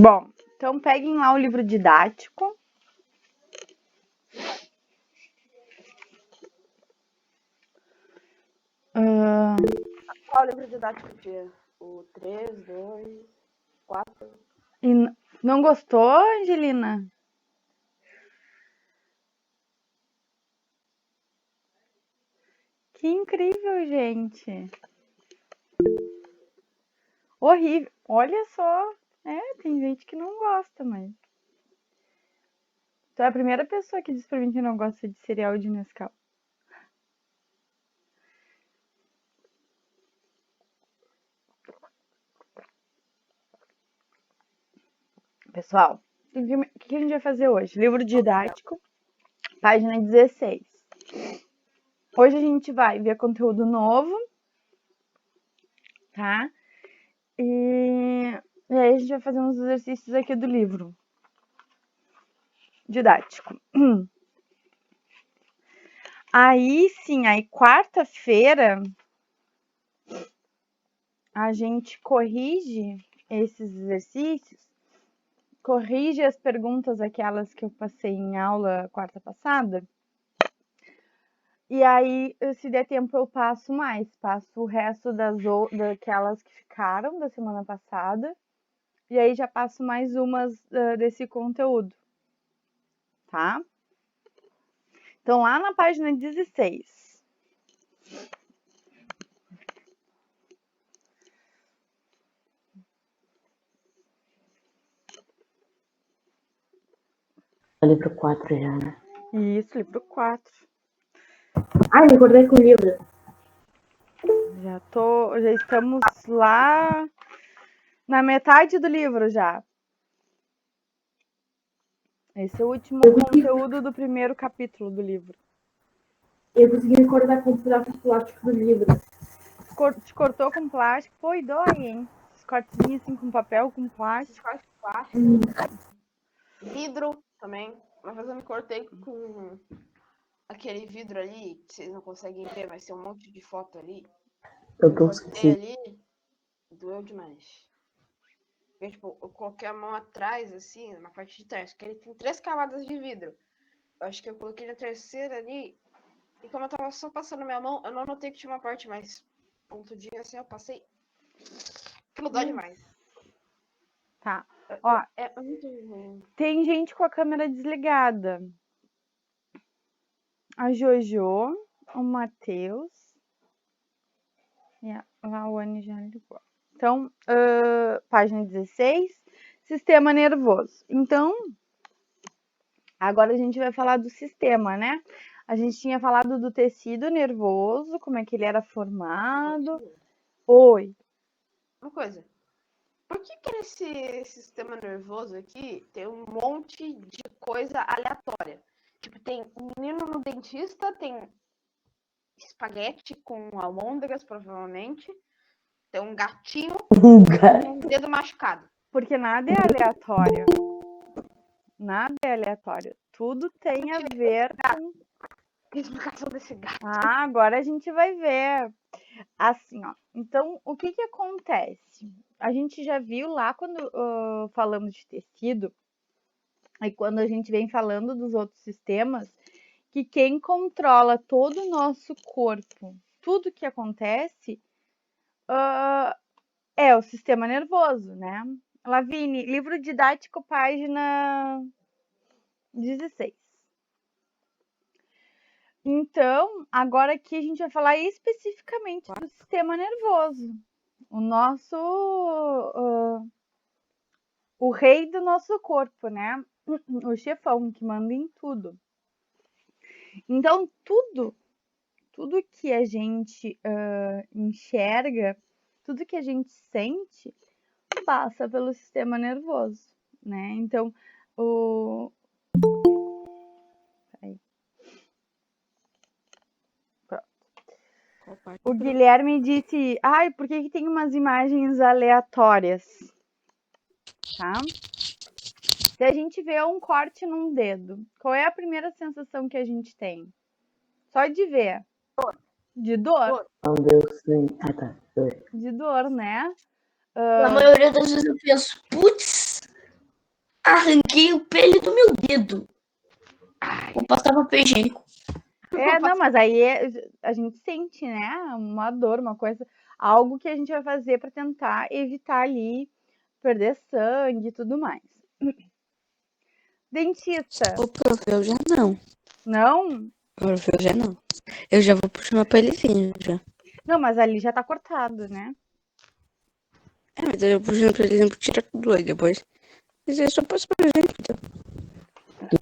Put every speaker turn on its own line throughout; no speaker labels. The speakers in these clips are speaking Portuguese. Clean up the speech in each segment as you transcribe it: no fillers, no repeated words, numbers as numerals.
Bom, então peguem lá o livro didático.
Qual livro didático que é? O 3, 2, 4?
E não gostou, Angelina? Que incrível, gente. Horrível. Olha só. Tem gente que não gosta, mas... Tu é a primeira pessoa que diz pra mim que não gosta de cereal de Nescau. Pessoal, o que a gente vai fazer hoje? Livro didático, página 16. Hoje a gente vai ver conteúdo novo, tá? E aí a gente vai fazer uns exercícios aqui do livro didático. Aí sim, aí quarta-feira a gente corrige esses exercícios, corrige as perguntas, aquelas que eu passei em aula quarta passada. E aí, se der tempo, eu passo o resto daquelas que ficaram da semana passada. E aí já passo mais umas desse conteúdo, tá? Então, lá na página 16.
Livro 4 já, né?
Isso, livro 4.
Ai, me acordei com o livro.
Já estamos lá na metade do livro já. Esse é o último conteúdo do primeiro capítulo do livro.
Eu consegui me acordar com o pedaço de plástico do livro.
Te cortou com plástico? Pô, e dói, hein? Esses cortezinhos assim com papel, com plástico.
Vidro também. Uma vez eu me cortei com aquele vidro ali, que vocês não conseguem ver, mas tem um monte de foto ali.
Eu tô
Cortei ali, doeu demais. Eu, tipo, eu coloquei a mão atrás, assim, na parte de trás, porque ele tem 3 camadas de vidro. Eu acho que eu coloquei na terceira ali, e como eu tava só passando minha mão, eu não notei que tinha uma parte mais pontudinha, assim, eu passei. Aquilo dói demais.
Tá. Ó,
É muito ruim.
tem gente com a câmera desligada. A Jojo, o Matheus e a Lawane já ligou. Então, página 16, sistema nervoso. Então, agora a gente vai falar do sistema, né? A gente tinha falado do tecido nervoso, como é que ele era formado. Oi.
Uma coisa. Por que nesse sistema nervoso aqui tem um monte de coisa aleatória? Tipo, tem um menino no dentista, tem espaguete com almôndegas, provavelmente. Tem um gatinho com um dedo machucado.
Porque nada é aleatório. Nada é aleatório. Tudo tem a ver com...
A explicação desse gato.
Ah, agora a gente vai ver. Assim, ó. Então, o que acontece? A gente já viu lá quando falamos de tecido, e quando a gente vem falando dos outros sistemas, que quem controla todo o nosso corpo, tudo que acontece, é o sistema nervoso, né? Lavine, livro didático, página 16. Então, agora aqui a gente vai falar especificamente do sistema nervoso. O nosso... o rei do nosso corpo, né? O chefão que manda em tudo. Então, tudo que a gente enxerga, tudo que a gente sente, passa pelo sistema nervoso, né? Então, o Guilherme disse, ai, por que tem umas imagens aleatórias? Tá? Se a gente vê um corte num dedo, qual é a primeira sensação que a gente tem? Só de ver.
Dor.
De dor?
Meu Deus, sim. Ah, tá.
de dor, né?
Na maioria das vezes eu penso, putz, arranquei o pele do meu dedo. Vou passar papel higiênico.
Não, mas aí a gente sente, né? Uma dor, uma coisa, algo que a gente vai fazer para tentar evitar ali perder sangue e tudo mais. Dentista,
Ô, prof, eu já não.
não?
Prof, eu já não. Eu já vou puxar uma pelezinha já.
Não, mas ali já tá cortado, né?
Mas eu puxo, por exemplo, tira tudo aí depois. Mas é só passar pra gente, então.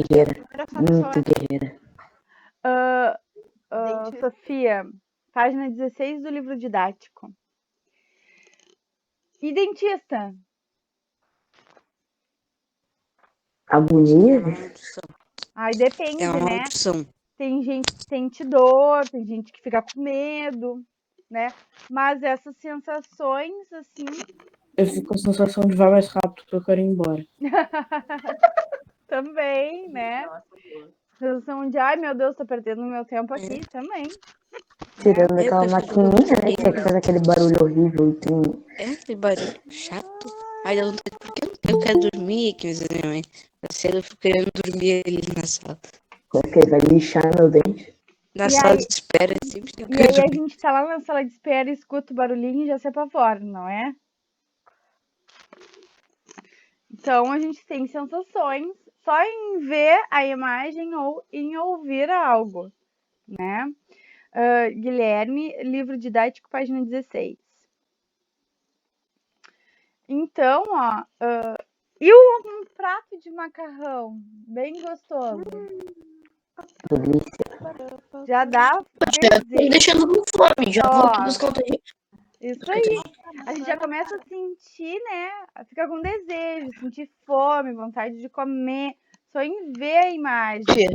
Guerreira.
Primeira facção
Muito
é
guerreira.
dentista.
Sofia, página 16 do livro didático. E dentista?
Agonia?
É uma maldição.
Aí depende,
É uma
né?
maldição.
Tem gente que sente dor, tem gente que fica com medo, né? Mas essas sensações, assim,
Eu fico com a sensação de vai mais rápido que eu quero ir embora.
também, né? Sensação de, ai meu Deus, tô perdendo meu tempo aqui também.
Tirando
Eu
aquela
prefiro
maquininha, né?
dormir.
Que faz aquele barulho horrível e tem.
É aquele barulho chato. Aí dá vontade, porque eu quero dormir, que minha mãe. Cedo eu fico querendo dormir ali na sala.
Que vai lixar meu dente.
Na
E
sala
aí-
de espera, sempre eu
E
quero
aí a
dormir.
gente tá lá na sala de espera, escuta o barulhinho e já se apavora, não é? Então a gente tem sensações só em ver a imagem ou em ouvir algo, né? Guilherme, livro didático, página 16. Então, ó, e um prato de macarrão bem gostoso.
Delícia.
Já dá
Tô me
desejo.
deixando com fome. Já vou aqui buscar outra gente.
Isso aí. A gente já começa a sentir, né? Fica com desejo, sentir fome, vontade de comer, só em ver a imagem.
Tia,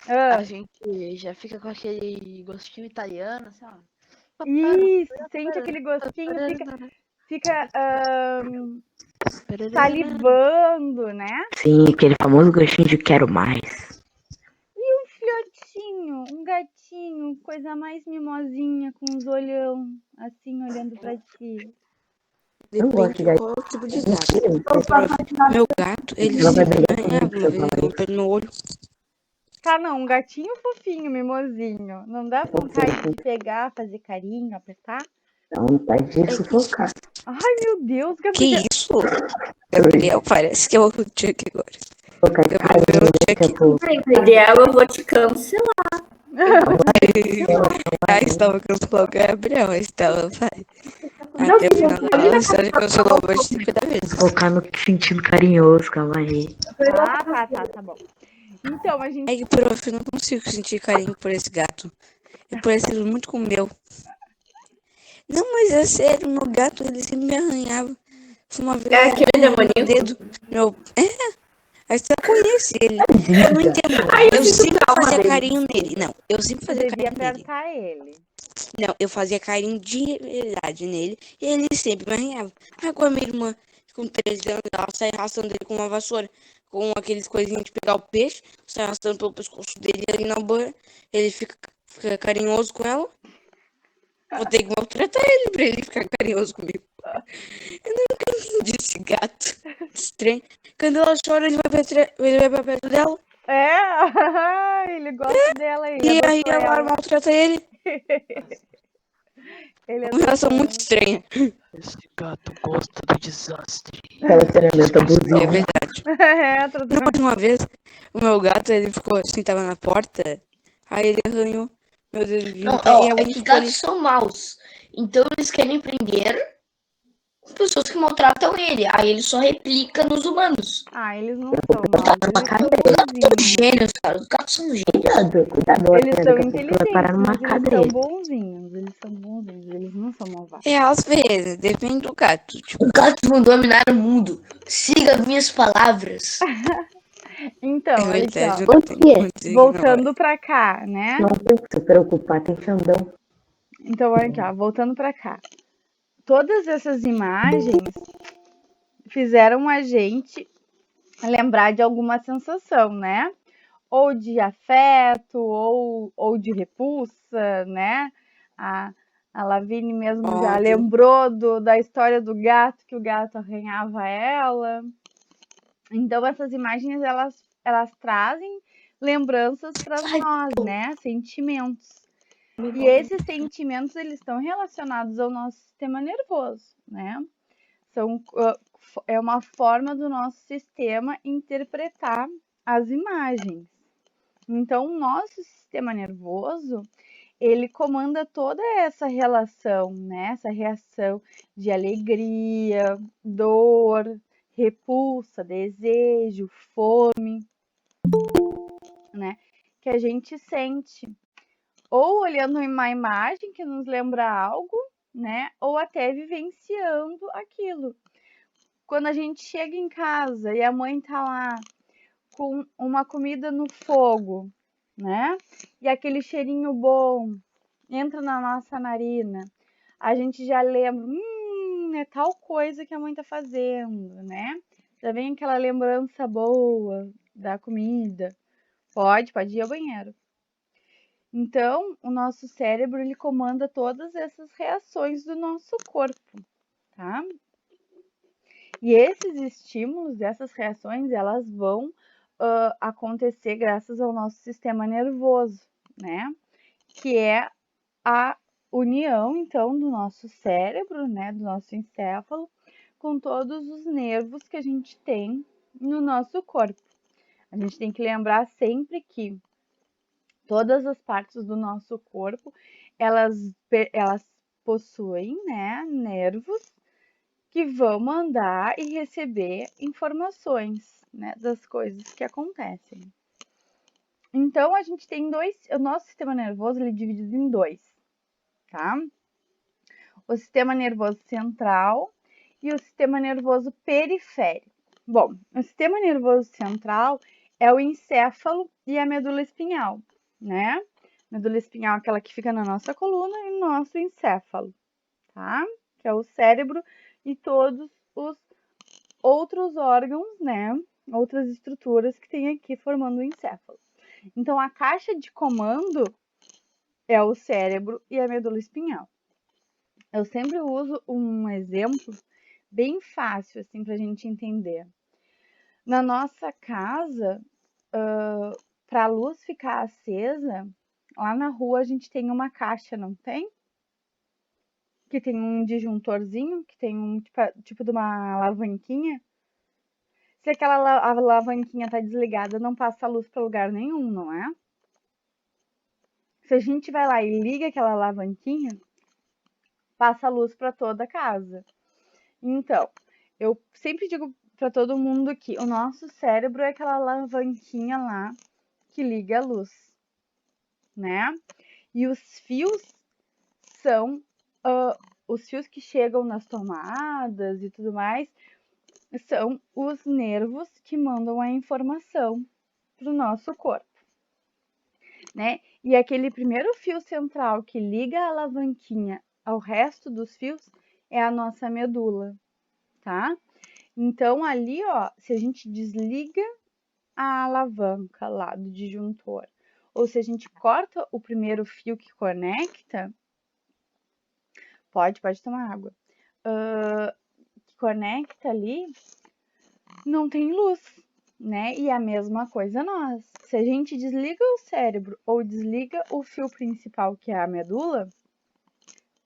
Ah,
a gente já fica com aquele gostinho italiano, assim, ó.
isso, sente aquele gostinho, fica salivando, né?
Sim, aquele famoso gostinho de quero mais.
Um filhotinho, um gatinho, coisa mais mimosinha, com os olhão, assim, olhando pra ti.
Eu gosto
Depende
de
qual tipo de gato.
Mentira.
Prof, meu gato, ele
Ela vai
sempre
brigar
me
comigo
arranhava
se
uma
eu
vez,
falar
eu
isso.
pé no meu olho.
Tá, não, um gatinho fofinho, mimosinho. Não dá vontade de pegar, fazer carinho, apertar?
Dá vontade de sufocar.
Ai, meu Deus,
Que
Gabriel.
isso? Gabriel, parece que é o Chuck agora.
Sufocar
Gabriel
carinho,
virou o
né?
Chuck.
Tipo,
Ideal, eu vou te cancelar.
A Estela cancelou o Gabriel, a Estela vai.
Não,
Até o final da aula, a Estela cancelou mais de 50 vezes.
sufocar no sentido carinhoso, calma aí.
Tá bom. Então, a gente.
É que, prof, eu não consigo sentir carinho por esse gato. Eu parecido muito com o meu. Não, mas é sério, meu gato, ele sempre me arranhava. Uma vez
É aquele
ele arranhou
demoninho?
o dedo. Meu... Aí você conhece ele. Eu não entendo.
Ai, eu
Eu
sinto
sempre
trauma
fazia
dele.
carinho nele. Não, eu sempre fazia
Devia
carinho nele.
apertar ele.
Não, eu fazia carinho de verdade nele. E ele sempre me arranhava. Aí com a minha irmã, com 13 anos, ela sai arrastando ele com uma vassoura. Com aqueles coisinhos de pegar o peixe. Sai arrastando pelo pescoço dele ali na banha. Ele fica carinhoso com ela. Vou ter que maltratar ele pra ele ficar carinhoso comigo. Eu nunca entendi esse gato. Estranho. Quando ela chora, ele vai pra perto dela.
É, ele gosta dela. Ele
E aí
adotou
ela
ela.
maltrata ele.
Ele
Uma relação
adotou
muito
ela.
estranha.
Esse gato gosta do desastre.
Relacionamento abusivo.
É verdade.
É,
Na última vez, o meu gato, ele ficou assim, tava na porta. Aí ele arranhou meu dedinho.
Não,
E
ó,
a
é
unha
que
ficou ali.
gatos são maus. Então eles querem prender pessoas que maltratam ele. Aí ele só replica nos humanos.
Ah, eles não são maus.
numa
Eles são
cadeia.
São
bonzinhos.
gênios, cara. Os gatos são gênios.
Cuidado,
Eles
daqui
são
a pouco tu vai parar
inteligentes,
numa
mas eles são
cadeia.
bonzinhos. Eles são bonzinhos. Eles não são malvados.
É, às vezes, depende do gato. Tipo,
Os gatos vão dominar o mundo. Siga minhas palavras.
Então,
é
olha aqui,
verdade.
ó.
Eu tenho que dizer que não
Voltando pra cá, né?
Não tem que se preocupar, tem Xandão.
Então, olha aqui, ó. Voltando pra cá. Todas essas imagens fizeram a gente lembrar de alguma sensação, né? Ou de afeto, ou de repulsa, né? A Lavínia mesmo já
Ódio.
lembrou da história do gato, que o gato arranhava ela. Então, essas imagens, elas trazem lembranças para
Ai,
nós, né? Sentimentos. E esses sentimentos, eles estão relacionados ao nosso sistema nervoso, né? É uma forma do nosso sistema interpretar as imagens. Então, o nosso sistema nervoso, ele comanda toda essa relação, né? Essa reação de alegria, dor, repulsa, desejo, fome, né? Que a gente sente. Ou olhando uma imagem que nos lembra algo, né? Ou até vivenciando aquilo. Quando a gente chega em casa e a mãe tá lá com uma comida no fogo, né? E aquele cheirinho bom entra na nossa narina, a gente já lembra, é tal coisa que a mãe tá fazendo, né? Já vem aquela lembrança boa da comida. Pode ir ao banheiro. Então, o nosso cérebro, ele comanda todas essas reações do nosso corpo, tá? E esses estímulos, essas reações, elas vão acontecer graças ao nosso sistema nervoso, né? Que é a união, então, do nosso cérebro, né? Do nosso encéfalo, com todos os nervos que a gente tem no nosso corpo. A gente tem que lembrar sempre que todas as partes do nosso corpo, elas possuem, né, nervos que vão mandar e receber informações, né, das coisas que acontecem. Então, a gente tem o nosso sistema nervoso, ele é dividido em dois, tá? O sistema nervoso central e o sistema nervoso periférico. Bom, o sistema nervoso central é o encéfalo e a medula espinhal, né? Medula espinhal é aquela que fica na nossa coluna e no nosso encéfalo, tá? Que é o cérebro e todos os outros órgãos, né? Outras estruturas que tem aqui formando o encéfalo. Então, a caixa de comando é o cérebro e a medula espinhal. Eu sempre uso um exemplo bem fácil, assim, pra gente entender. Na nossa casa, para a luz ficar acesa, lá na rua a gente tem uma caixa, não tem? Que tem um disjuntorzinho, que tem um tipo de uma alavanquinha. Se aquela alavanquinha tá desligada, não passa a luz para lugar nenhum, não é? Se a gente vai lá e liga aquela alavanquinha, passa a luz para toda a casa. Então, eu sempre digo para todo mundo que o nosso cérebro é aquela alavanquinha lá que liga a luz, né? E os fios são os fios que chegam nas tomadas e tudo mais, são os nervos que mandam a informação para o nosso corpo, né? E aquele primeiro fio central que liga a alavanquinha ao resto dos fios é a nossa medula, tá? Então, ali, ó, se a gente desliga a alavanca lá do disjuntor, ou se a gente corta o primeiro fio que conecta, pode tomar água, que conecta ali, não tem luz, né? E a mesma coisa nós. Se a gente desliga o cérebro ou desliga o fio principal, que é a medula,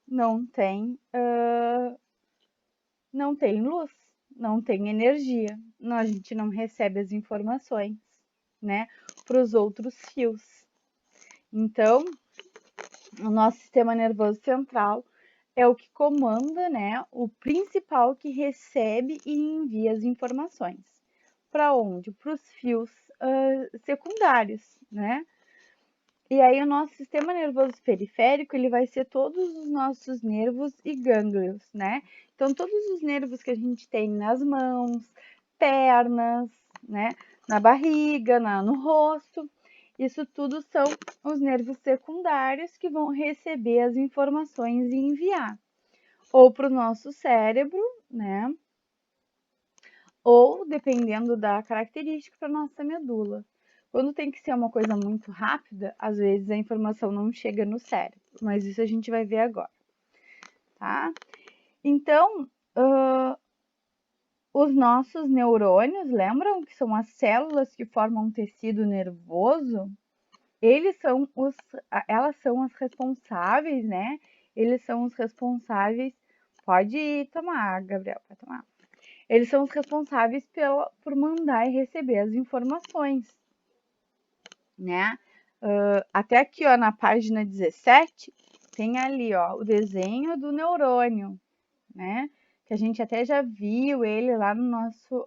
não tem luz, não tem energia. A gente não recebe as informações, né, para os outros fios. Então, o nosso sistema nervoso central é o que comanda, né, o principal que recebe e envia as informações. Para onde? Para os fios secundários, né? E aí o nosso sistema nervoso periférico, ele vai ser todos os nossos nervos e gânglios, né? Então, todos os nervos que a gente tem nas mãos, pernas, né? Na barriga, no rosto, isso tudo são os nervos secundários que vão receber as informações e enviar. Ou para o nosso cérebro, né? Ou, dependendo da característica, para nossa medula. Quando tem que ser uma coisa muito rápida, às vezes a informação não chega no cérebro, mas isso a gente vai ver agora. tá? Então, os nossos neurônios, lembram que são as células que formam um tecido nervoso? Elas são as responsáveis, né? Eles são os responsáveis. Pode tomar, Gabriel, pode tomar. Eles são os responsáveis por mandar e receber as informações, né? Até aqui, ó, na página 17, tem ali, ó, o desenho do neurônio, né? Que a gente até já viu ele lá no nosso...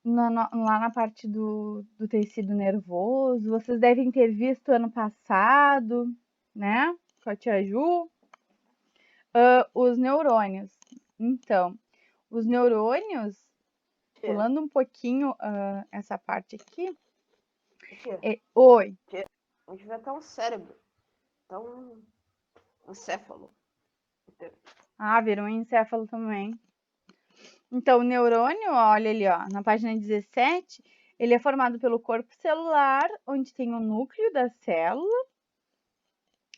lá na parte do tecido nervoso. Vocês devem ter visto ano passado, né? Com a tia Ju. Os neurônios. Então, os neurônios,
Tia,
pulando um pouquinho essa parte aqui.
tia,
Oi.
a gente vai ter um cérebro. Então, um encéfalo.
Vira um encéfalo também. Então, o neurônio, olha ali, ó, na página 17, ele é formado pelo corpo celular, onde tem o núcleo da célula.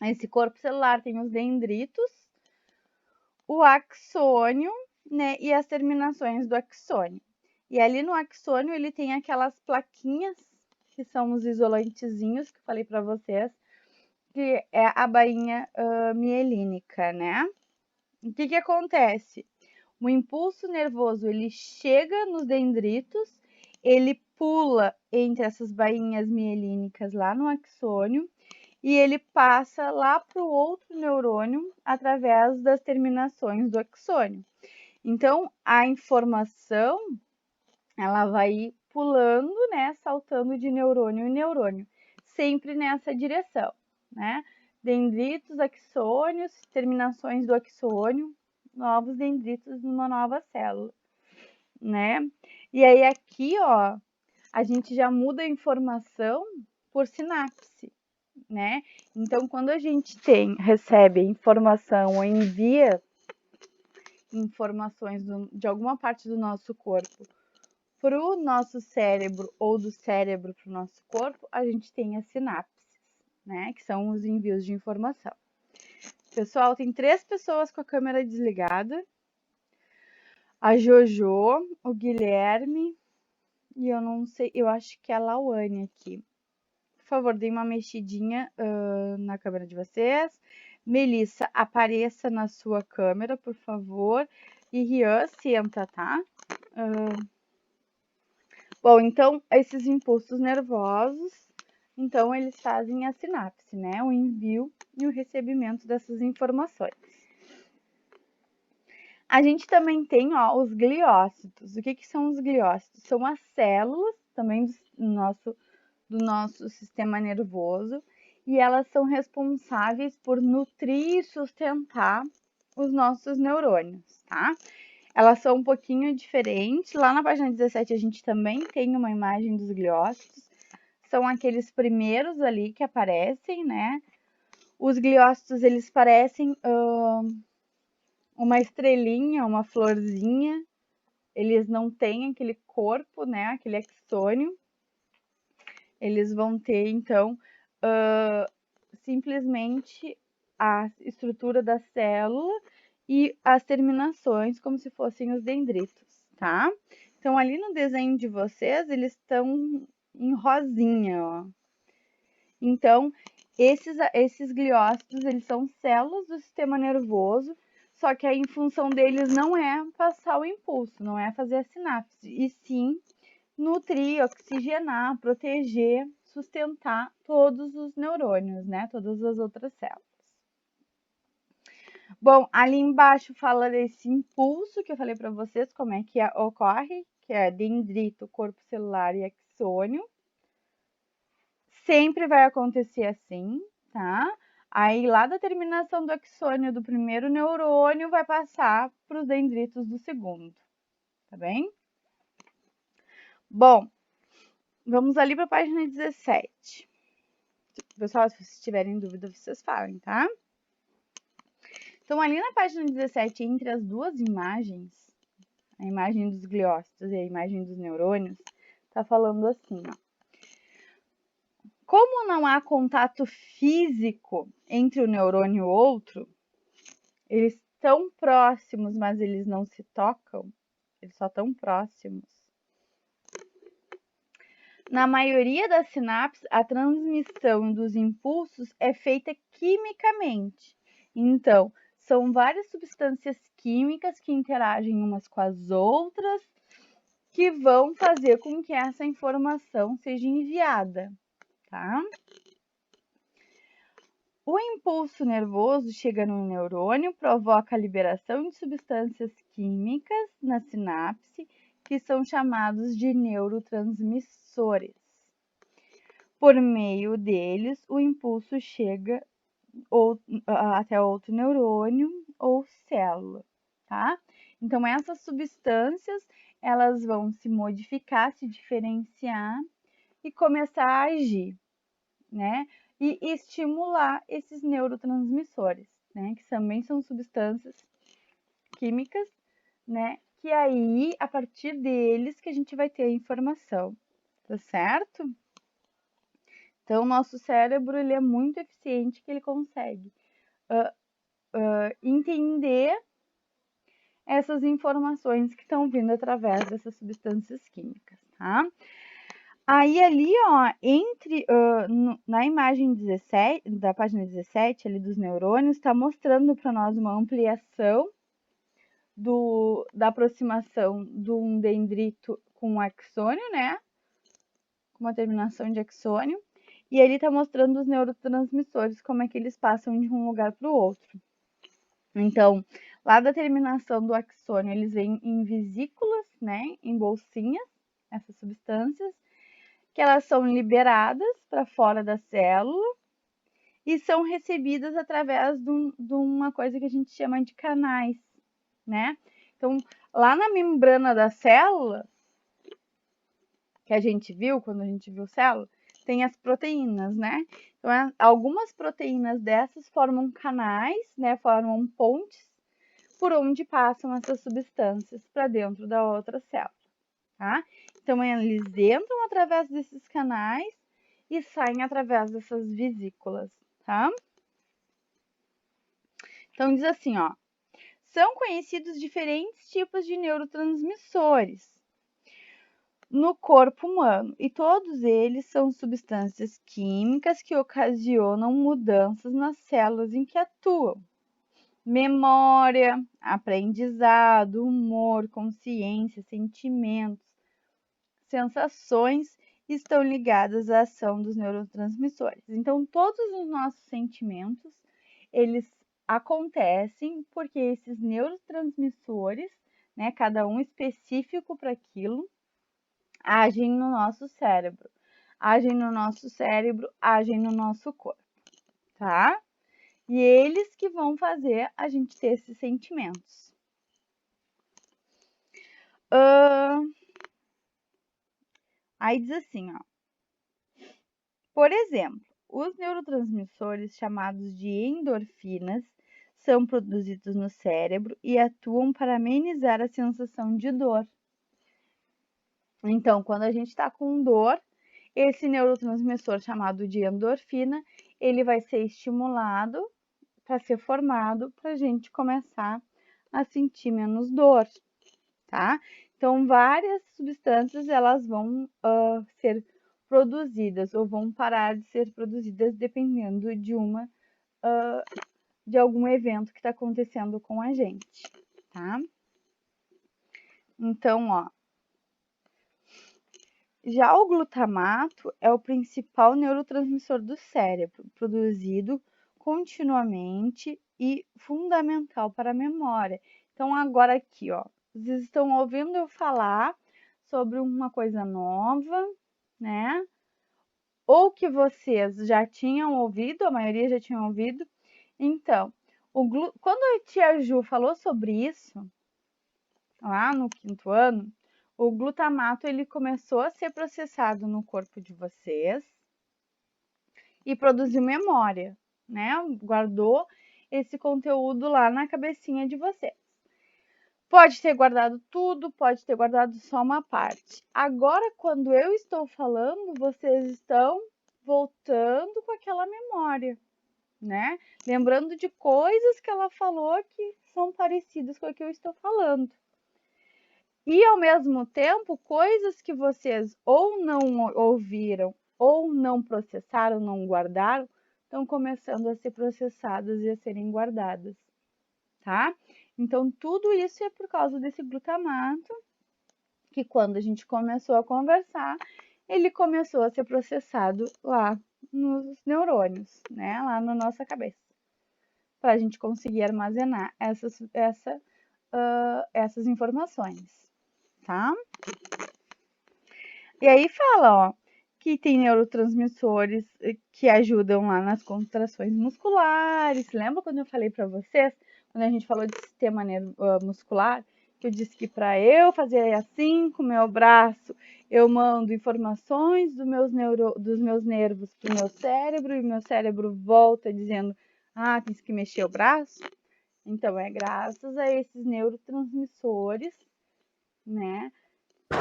Esse corpo celular tem os dendritos, o axônio, né, e as terminações do axônio. E ali no axônio ele tem aquelas plaquinhas, que são os isolantezinhos que eu falei para vocês, que é a bainha mielínica, né? O que acontece? O impulso nervoso, ele chega nos dendritos, ele pula entre essas bainhas mielínicas lá no axônio e ele passa lá para o outro neurônio através das terminações do axônio. Então, a informação, ela vai pulando, né, saltando de neurônio em neurônio, sempre nessa direção, né? Dendritos, axônios, terminações do axônio, novos dendritos numa nova célula, né? E aí aqui, ó, a gente já muda a informação por sinapse, né? Então, quando a gente recebe informação ou envia informações de alguma parte do nosso corpo para o nosso cérebro ou do cérebro para o nosso corpo, a gente tem as sinapses, né? Que são os envios de informação. Pessoal, tem 3 pessoas com a câmera desligada. A Jojo, o Guilherme e eu não sei, eu acho que é a Lauane aqui. Por favor, deem uma mexidinha na câmera de vocês. Melissa, apareça na sua câmera, por favor. E Rian, senta, tá? Bom, então, esses impulsos nervosos, então, eles fazem a sinapse, né? O envio e o recebimento dessas informações. A gente também tem, ó, os gliócitos. O que são os gliócitos? São as células, também do nosso sistema nervoso, e elas são responsáveis por nutrir e sustentar os nossos neurônios, tá? Elas são um pouquinho diferentes. Lá na página 17 a gente também tem uma imagem dos gliócitos. São aqueles primeiros ali que aparecem, né? Os gliócitos, eles parecem uma estrelinha, uma florzinha. Eles não têm aquele corpo, né? Aquele axônio. Eles vão ter, então, simplesmente a estrutura da célula e as terminações como se fossem os dendritos, tá? Então, ali no desenho de vocês, eles estão em rosinha, ó. Então, esses gliócitos, eles são células do sistema nervoso, só que aí, em função deles não é passar o impulso, não é fazer a sinapse, e sim nutrir, oxigenar, proteger, sustentar todos os neurônios, né? Todas as outras células. Bom, ali embaixo fala desse impulso que eu falei para vocês, como é que ocorre, que é dendrito, corpo celular e axônio. Sempre vai acontecer assim, tá? Aí lá da terminação do axônio do primeiro neurônio vai passar para os dendritos do segundo, tá bem? Bom, vamos ali para a página 17. Pessoal, se vocês tiverem dúvida, vocês falem, tá? Então, ali na página 17, entre as duas imagens, a imagem dos gliócitos e a imagem dos neurônios, tá falando assim, ó. Como não há contato físico entre o neurônio e o outro, Eles estão próximos, mas eles não se tocam. Eles só estão próximos. Na maioria das sinapses, a transmissão dos impulsos é feita quimicamente. Então, são várias substâncias químicas que interagem umas com as outras que vão fazer com que essa informação seja enviada, tá? O impulso nervoso chega no neurônio, provoca a liberação de substâncias químicas na sinapse, que são chamados de neurotransmissores. Por meio deles, o impulso chega até outro neurônio ou célula, tá? Então, essas substâncias, elas vão se modificar, se diferenciar e começar a agir, né? E estimular esses neurotransmissores, né? Que também são substâncias químicas, né? Que aí, a partir deles, que a gente vai ter a informação, tá certo? Então, o nosso cérebro, ele é muito eficiente, que ele consegue entender essas informações que estão vindo através dessas substâncias químicas, tá? Aí ali, ó, na imagem 17, da página 17, ali dos neurônios, está mostrando para nós uma ampliação da aproximação de um dendrito com um axônio, né? Com uma terminação de axônio. E ele está mostrando os neurotransmissores, como é que eles passam de um lugar para o outro. Então, lá da terminação do axônio, eles vêm em vesículas, né? Em bolsinhas, essas substâncias, que elas são liberadas para fora da célula e são recebidas através de uma coisa que a gente chama de canais, né? Então, lá na membrana da célula, que a gente viu, quando a gente viu célula, tem as proteínas, né? Então, algumas proteínas dessas formam canais, né? Formam pontes por onde passam essas substâncias para dentro da outra célula, tá? Então, eles entram através desses canais e saem através dessas vesículas, tá? Então, diz assim, ó. São conhecidos diferentes tipos de neurotransmissores no corpo humano, e todos eles são substâncias químicas que ocasionam mudanças nas células em que atuam. Memória, aprendizado, humor, consciência, sentimentos, sensações estão ligadas à ação dos neurotransmissores. Então, todos os nossos sentimentos, eles acontecem porque esses neurotransmissores, né, cada um específico para aquilo, agem no nosso cérebro. Agem no nosso cérebro, agem no nosso corpo, tá? E eles que vão fazer a gente ter esses sentimentos. Aí diz assim, ó. Por exemplo, os neurotransmissores chamados de endorfinas são produzidos no cérebro e atuam para amenizar a sensação de dor. Então, quando a gente está com dor, esse neurotransmissor chamado de endorfina, ele vai ser estimulado para ser formado para a gente começar a sentir menos dor, tá? Então, várias substâncias, elas vão ser produzidas ou vão parar de ser produzidas dependendo de algum evento que está acontecendo com a gente, tá? Então, ó, já o glutamato é o principal neurotransmissor do cérebro, produzido continuamente e fundamental para a memória. Então, agora aqui, ó, vocês estão ouvindo eu falar sobre uma coisa nova, né? Ou que vocês já tinham ouvido, a maioria já tinha ouvido. Então, quando a tia Ju falou sobre isso, lá no 5º ano, o glutamato ele começou a ser processado no corpo de vocês e produziu memória, né? Guardou esse conteúdo lá na cabecinha de vocês. Pode ter guardado tudo, pode ter guardado só uma parte. Agora, quando eu estou falando, vocês estão voltando com aquela memória, né? Lembrando de coisas que ela falou que são parecidas com o que eu estou falando. E, ao mesmo tempo, coisas que vocês ou não ouviram, ou não processaram, não guardaram, estão começando a ser processadas e a serem guardadas, tá? Então, tudo isso é por causa desse glutamato, que quando a gente começou a conversar, ele começou a ser processado lá nos neurônios, né? Lá na nossa cabeça, para a gente conseguir armazenar essas informações, tá? E aí fala, ó, que tem neurotransmissores que ajudam lá nas contrações musculares. Lembra quando eu falei para vocês, quando a gente falou de sistema muscular, que eu disse que para eu fazer assim com o meu braço, eu mando informações dos meus nervos para o meu cérebro e o meu cérebro volta dizendo, tem que mexer o braço? Então, é graças a esses neurotransmissores, né?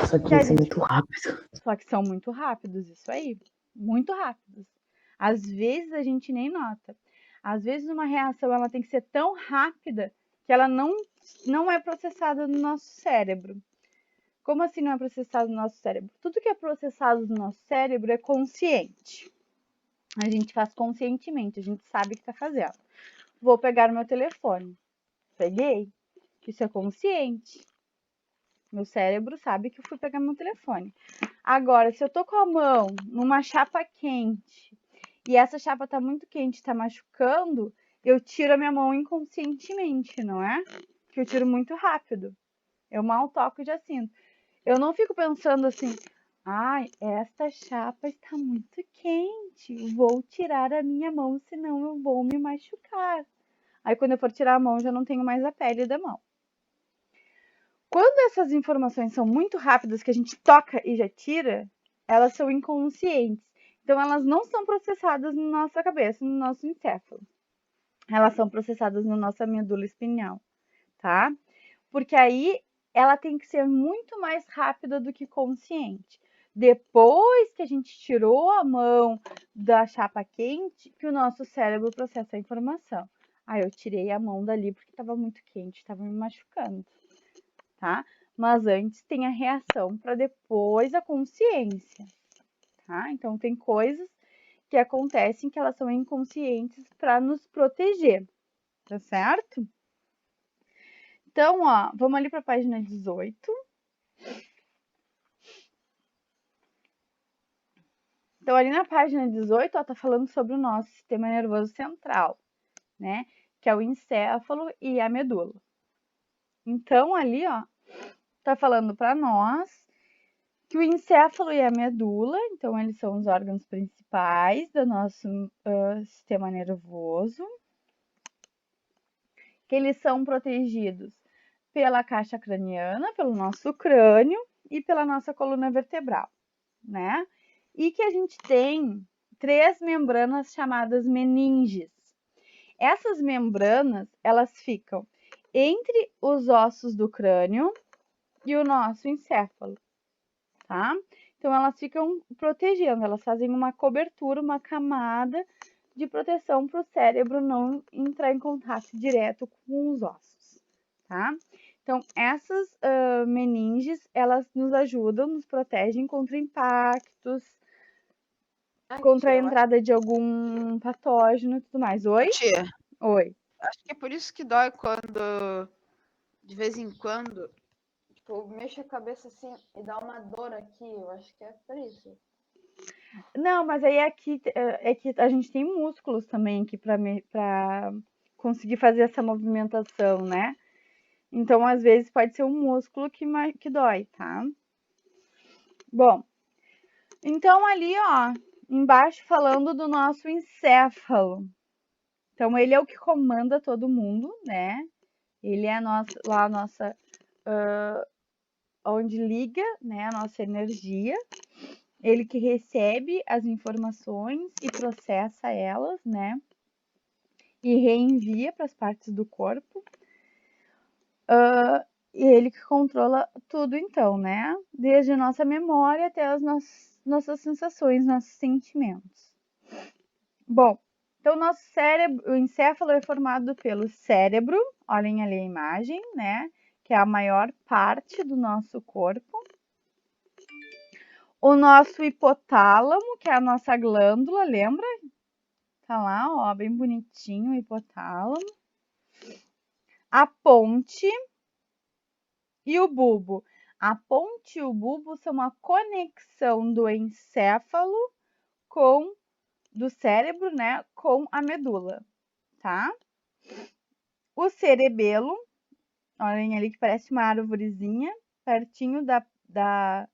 Só que isso é muito rápido.
Só que são muito rápidos, isso aí. Muito rápidos. Às vezes a gente nem nota. Às vezes uma reação ela tem que ser tão rápida que ela não é processada no nosso cérebro. Como assim não é processado no nosso cérebro? Tudo que é processado no nosso cérebro é consciente. A gente faz conscientemente, a gente sabe o que está fazendo. Vou pegar meu telefone. Peguei. Isso é consciente. Meu cérebro sabe que eu fui pegar meu telefone. Agora, se eu tô com a mão numa chapa quente e essa chapa tá muito quente, tá machucando, eu tiro a minha mão inconscientemente, não é? Que eu tiro muito rápido. Eu mal toco e já sinto. Eu não fico pensando assim, esta chapa está muito quente, vou tirar a minha mão, senão eu vou me machucar. Aí quando eu for tirar a mão, já não tenho mais a pele da mão. Quando essas informações são muito rápidas, que a gente toca e já tira, elas são inconscientes. Então, elas não são processadas na nossa cabeça, no nosso encéfalo. Elas são processadas na nossa medula espinhal, tá? Porque aí ela tem que ser muito mais rápida do que consciente. Depois que a gente tirou a mão da chapa quente, que o nosso cérebro processa a informação. Eu tirei a mão dali porque estava muito quente, estava me machucando. Tá? Mas antes tem a reação para depois a consciência, tá? Então tem coisas que acontecem que elas são inconscientes para nos proteger, tá certo? Então, ó, vamos ali para a página 18. Então, ali na página 18, ó, tá falando sobre o nosso sistema nervoso central, né? Que é o encéfalo e a medula. Então, ali, ó, tá falando para nós que o encéfalo e a medula, então eles são os órgãos principais do nosso sistema nervoso, que eles são protegidos pela caixa craniana, pelo nosso crânio e pela nossa coluna vertebral, né? E que a gente tem 3 membranas chamadas meninges. Essas membranas, elas ficam entre os ossos do crânio e o nosso encéfalo, tá? Então, elas ficam protegendo, elas fazem uma cobertura, uma camada de proteção para o cérebro não entrar em contato direto com os ossos, tá? Então, essas meninges, elas nos ajudam, nos protegem contra impactos, contra a entrada de algum patógeno e tudo mais. Oi?
Tia,
Oi.
acho que é por isso que dói quando, de vez em quando, tipo, eu mexo a cabeça assim e dá uma dor aqui. Eu acho que é por isso.
Não, mas aí aqui é que a gente tem músculos também aqui para conseguir fazer essa movimentação, né? Então, às vezes, pode ser um músculo que dói, tá? Bom, então ali, ó, embaixo falando do nosso encéfalo. Então, ele é o que comanda todo mundo, né? Ele é a nossa, onde liga, né, a nossa energia. Ele que recebe as informações e processa elas, né? E reenvia para as partes do corpo. E ele que controla tudo, então, né? Desde a nossa memória até as nossas sensações, nossos sentimentos. Bom, Então, o nosso cérebro, o encéfalo é formado pelo cérebro, olhem ali a imagem, né? Que é a maior parte do nosso corpo. O nosso hipotálamo, que é a nossa glândula, lembra? Tá lá, ó, bem bonitinho o hipotálamo. A ponte e o bulbo. A ponte e o bulbo são a conexão do encéfalo do cérebro, né, com a medula, tá? O cerebelo, olhem ali que parece uma árvorezinha, pertinho da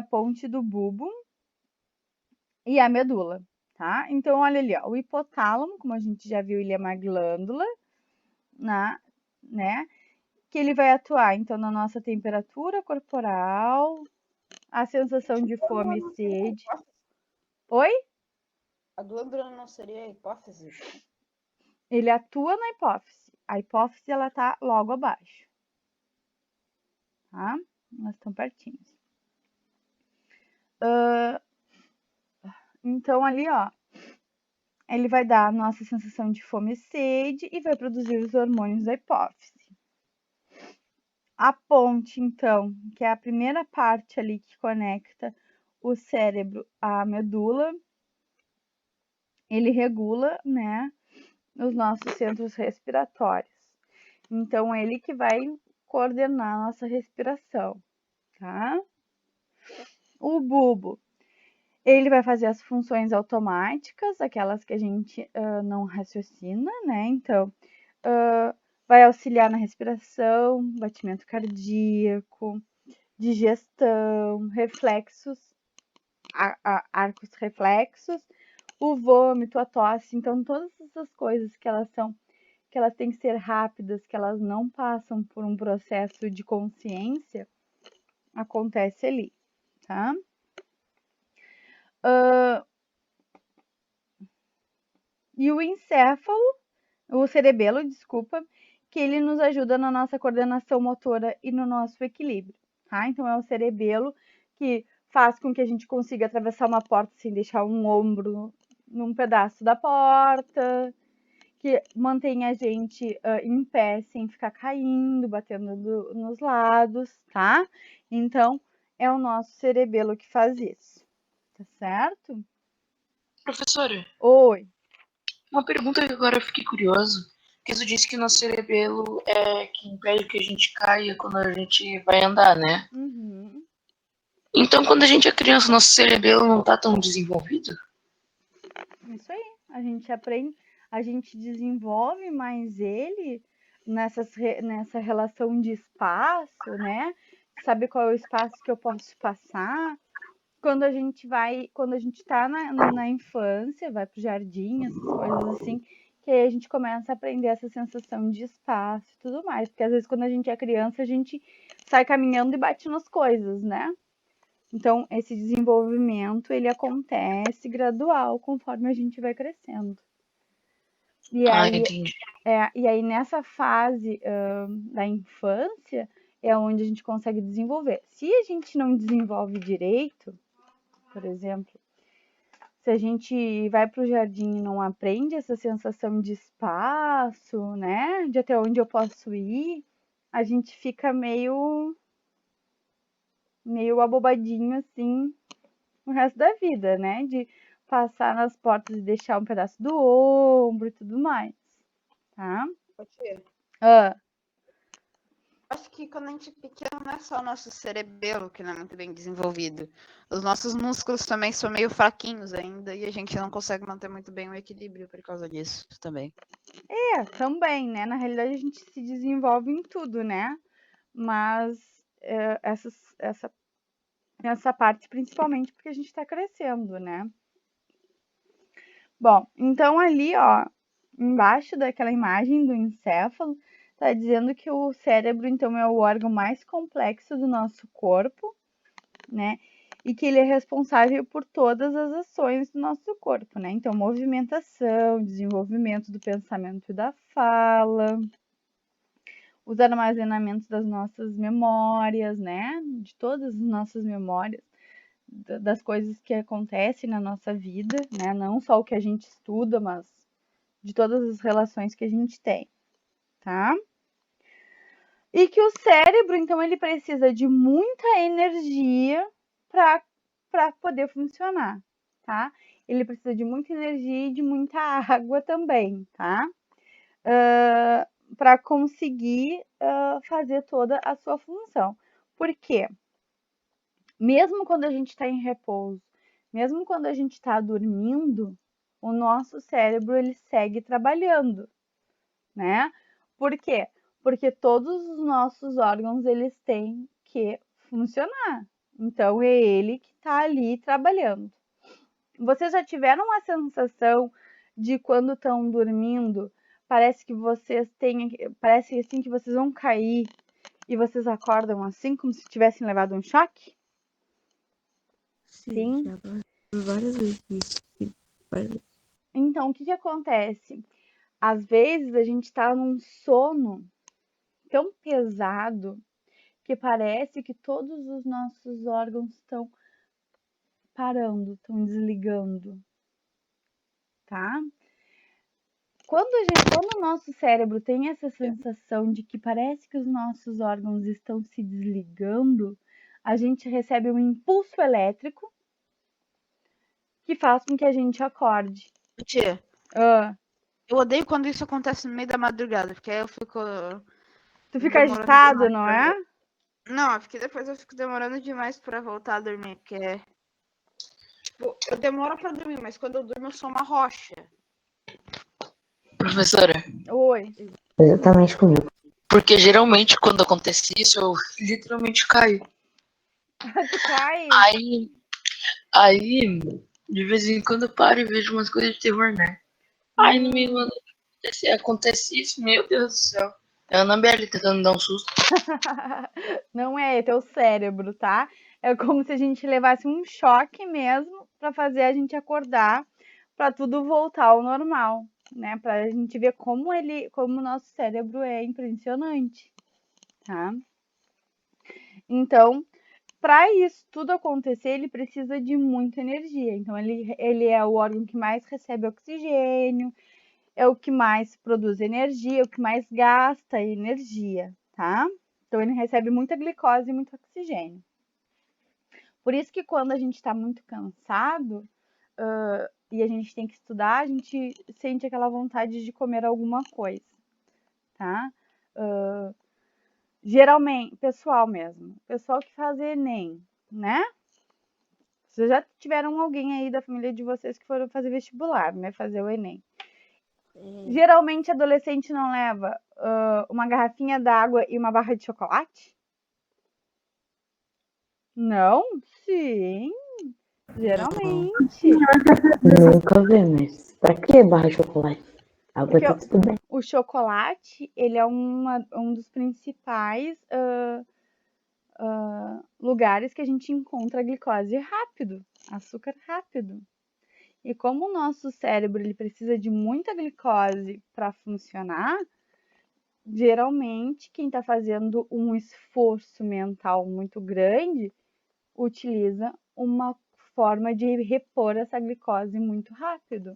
ponte do bulbo e a medula, tá? Então, olha ali, ó, o hipotálamo, como a gente já viu, ele é uma glândula, né? Que ele vai atuar, então, na nossa temperatura corporal, a sensação de fome e sede. Oi?
A glândula não seria a hipófise?
Ele atua na hipófise. A hipófise, ela tá logo abaixo. Tá? Elas estão pertinhos. Então, ali, ó, ele vai dar a nossa sensação de fome e sede e vai produzir os hormônios da hipófise. A ponte, então, que é a primeira parte ali que conecta o cérebro à medula, ele regula, né, os nossos centros respiratórios. Então, ele que vai coordenar a nossa respiração, tá? O bulbo, ele vai fazer as funções automáticas, aquelas que a gente não raciocina, né? Então, vai auxiliar na respiração, batimento cardíaco, digestão, reflexos, arcos reflexos, o vômito, a tosse. Então, todas essas coisas que elas têm que ser rápidas, que elas não passam por um processo de consciência, acontece ali, tá? E o encéfalo, o cerebelo, desculpa, que ele nos ajuda na nossa coordenação motora e no nosso equilíbrio, tá? Então, é o cerebelo que faz com que a gente consiga atravessar uma porta sem deixar um ombro num pedaço da porta, que mantém a gente em pé sem ficar caindo, batendo nos lados, tá? Então, é o nosso cerebelo que faz isso, tá certo?
Professora,
Oi.
uma pergunta que agora eu fiquei curioso. Porque tu disse que o nosso cerebelo é que impede que a gente caia quando a gente vai andar, né?
Uhum.
Então, quando a gente é criança, nosso cerebelo não tá tão desenvolvido?
Isso aí. A gente aprende, a gente desenvolve mais ele nessa relação de espaço, né? Saber qual é o espaço que eu posso passar. Quando a gente tá na infância, vai pro jardim, essas coisas assim, que aí a gente começa a aprender essa sensação de espaço e tudo mais. Porque às vezes quando a gente é criança, a gente sai caminhando e bate nas coisas, né? Então, esse desenvolvimento, ele acontece gradual, conforme a gente vai crescendo. E aí,
Entendi.
e aí nessa fase da infância, é onde a gente consegue desenvolver. Se a gente não desenvolve direito, por exemplo, se a gente vai para o jardim e não aprende essa sensação de espaço, né, de até onde eu posso ir, a gente fica meio abobadinho assim o resto da vida, né, de passar nas portas e deixar um pedaço do ombro e tudo mais, tá?
Acho que quando a gente é pequeno não é só o nosso cerebelo que não é muito bem desenvolvido. Os nossos músculos também são meio fraquinhos ainda e a gente não consegue manter muito bem o equilíbrio por causa disso também.
Também, né? Na realidade a gente se desenvolve em tudo, né? Mas essa parte principalmente porque a gente está crescendo, né? Bom, então ali, ó, embaixo daquela imagem do encéfalo, tá dizendo que o cérebro, então, é o órgão mais complexo do nosso corpo, né? E que ele é responsável por todas as ações do nosso corpo, né? Então, movimentação, desenvolvimento do pensamento e da fala, os armazenamentos das nossas memórias, né? De todas as nossas memórias, das coisas que acontecem na nossa vida, né? Não só o que a gente estuda, mas de todas as relações que a gente tem, tá? E que o cérebro, então, ele precisa de muita energia para poder funcionar, tá? Ele precisa de muita energia e de muita água também, tá? Para conseguir fazer toda a sua função. Por quê? Mesmo quando a gente está em repouso, mesmo quando a gente está dormindo, o nosso cérebro ele segue trabalhando, né? Por quê? Porque todos os nossos órgãos eles têm que funcionar. Então é ele que está ali trabalhando. Vocês já tiveram a sensação de quando estão dormindo, parece que vocês têm, parece assim que vocês vão cair e vocês acordam assim como se tivessem levado um choque? Sim.
Já várias vezes isso. Várias vezes.
Então, o que que acontece? Às vezes a gente está num sono tão pesado que parece que todos os nossos órgãos estão parando, estão desligando, tá? Quando o nosso cérebro tem essa sensação de que parece que os nossos órgãos estão se desligando, a gente recebe um impulso elétrico que faz com que a gente acorde.
Tia,
Ah,
eu odeio quando isso acontece no meio da madrugada, porque aí eu fico.
tu fica
demorando
agitado,
demais
não
pra-
é?
Não, porque depois eu fico demorando demais pra voltar a dormir, porque tipo, eu demoro pra dormir, mas quando eu durmo eu sou uma rocha.
Professora,
Oi.
Exatamente comigo.
porque geralmente quando acontece isso, eu literalmente caio.
Tu cai?
Aí, de vez em quando eu paro e vejo umas coisas de terror, né? Aí no meio do ano acontece isso, meu Deus do céu. É a Annabelle tentando me dar um susto.
Não é teu cérebro, tá? É como se a gente levasse um choque mesmo para fazer a gente acordar, para tudo voltar ao normal, né? Para a gente ver como o nosso cérebro é impressionante, tá? Então, para isso tudo acontecer, ele precisa de muita energia. Então, ele é o órgão que mais recebe oxigênio, é o que mais produz energia, é o que mais gasta energia, tá? Então, ele recebe muita glicose e muito oxigênio. Por isso que quando a gente está muito cansado e a gente tem que estudar, a gente sente aquela vontade de comer alguma coisa, tá? Geralmente, pessoal mesmo, pessoal que faz Enem, né? Vocês já tiveram alguém aí da família de vocês que foram fazer vestibular, né? Fazer o Enem. Geralmente, adolescente não leva uma garrafinha d'água e uma barra de chocolate? Não? Sim, geralmente.
Nunca vi, mas pra que barra de chocolate? Água
Porque
tá tudo bem.
o chocolate, ele é um dos principais lugares que a gente encontra glicose rápido, açúcar rápido. E como o nosso cérebro ele precisa de muita glicose para funcionar, geralmente quem está fazendo um esforço mental muito grande utiliza uma forma de repor essa glicose muito rápido.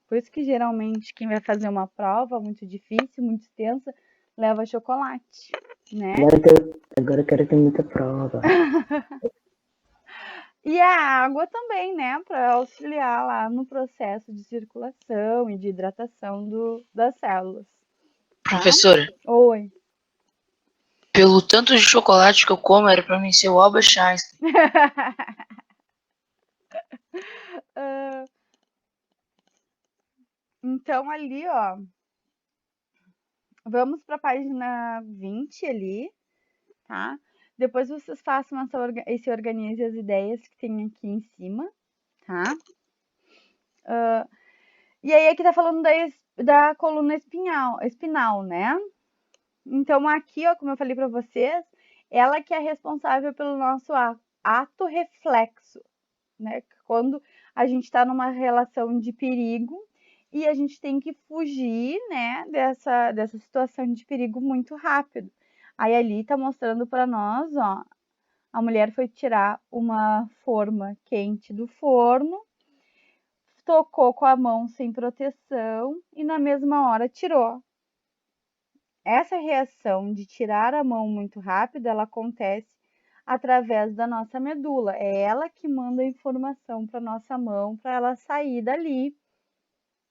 Por isso que geralmente quem vai fazer uma prova muito difícil, muito extensa, leva chocolate, né?
Agora eu quero ter muita prova.
E a água também, né? Para auxiliar lá no processo de circulação e de hidratação das células. Tá?
Professora,
Oi.
pelo tanto de chocolate que eu como, era pra mim ser o Albert Einstein.
Então, ali, ó. Vamos para a página 20 ali, tá? Depois vocês façam esse organize as ideias que tem aqui em cima, tá? E aí aqui tá falando da coluna espinal, né? Então aqui, ó, como eu falei para vocês, ela que é responsável pelo nosso ato reflexo, né? Quando a gente está numa relação de perigo e a gente tem que fugir, né, dessa situação de perigo muito rápido. Aí ali tá mostrando para nós, ó, A mulher foi tirar uma forma quente do forno, tocou com a mão sem proteção e na mesma hora tirou. Essa reação de tirar a mão muito rápido, ela acontece através da nossa medula. É ela que manda a informação para nossa mão para ela sair dali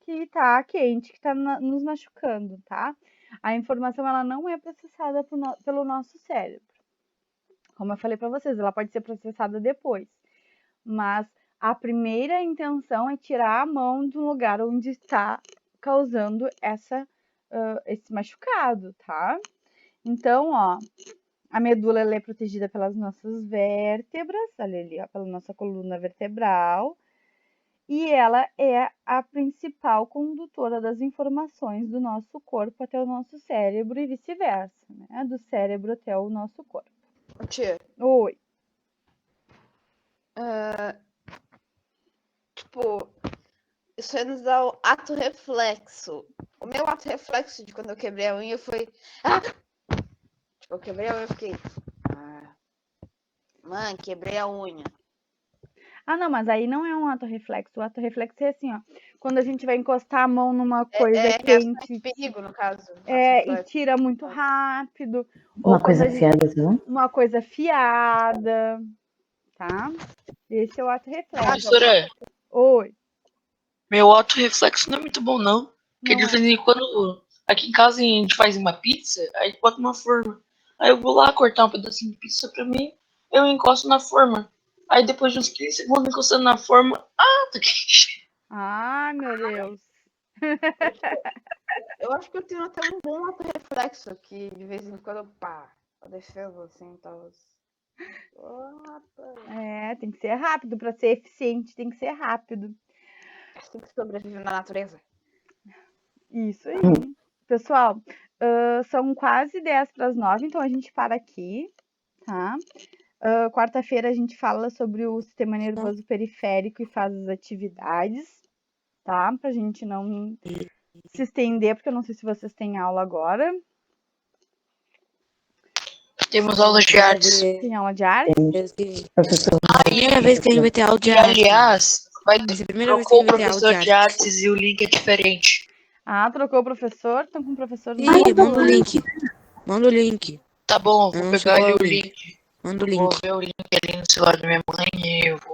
que tá quente, que tá nos machucando, tá? A informação ela não é processada pelo nosso cérebro. Como eu falei para vocês, ela pode ser processada depois. Mas a primeira intenção é tirar a mão do lugar onde está causando esse machucado, tá? Então, ó, a medula ela é protegida pelas nossas vértebras, ali, ó, pela nossa coluna vertebral, e ela é a principal condutora das informações do nosso corpo até o nosso cérebro e vice-versa, né? Do cérebro até o nosso corpo.
Tia,
Oi.
tipo, isso aí nos dá o ato reflexo. O meu ato reflexo de quando eu quebrei a unha foi. Ah! Tipo, eu quebrei a unha e fiquei. Mãe, quebrei a unha.
Ah, não, mas aí não é um ato reflexo. O ato reflexo é assim, ó. Quando a gente vai encostar a mão numa coisa
reação de
quente.
perigo, no caso.
E tira muito rápido.
Uma
Ou
coisa
quando a gente-
afiada, não?
Uma coisa afiada, tá? Esse é o ato reflexo.
Professora,
Oi.
meu auto-reflexo não é muito bom, não. Porque
Não
de
é.
vez em quando, aqui em casa, a gente faz uma pizza, aí bota uma forma. Aí eu vou lá cortar um pedacinho de pizza pra mim, eu encosto na forma. Aí depois de uns 15 segundos encostando na forma, tá quente.
Ai, meu Deus.
Eu acho que eu tenho até um bom ato reflexo aqui, de vez em quando, pá, a defesa assim, tal.
Tem que ser rápido. Para ser eficiente, tem que ser rápido.
Assim que sobrevive na natureza.
Isso aí. Pessoal, são quase 10 para as 9, então a gente para aqui, tá? Quarta-feira a gente fala sobre o sistema nervoso periférico e faz as atividades, tá? Pra gente não se estender, porque eu não sei se vocês têm aula agora.
Temos aulas de artes.
Tem aula de arte?
Professor,
Primeira vez que a gente vai ter aula de
E
arte.
aliás,
Vai ser a primeira vez que a
trocou
gente
o
vai ter aula
professor
de
de
arte.
artes e o link é diferente.
Ah, trocou o professor? Estão com o professor
Ih,
novo?
manda o link. Manda o link.
Tá bom, eu vou
Não
pegar
chegou
ali
o
o
link.
link.
Manda o
Vou
link.
ver o link ali no celular da minha mãe e eu vou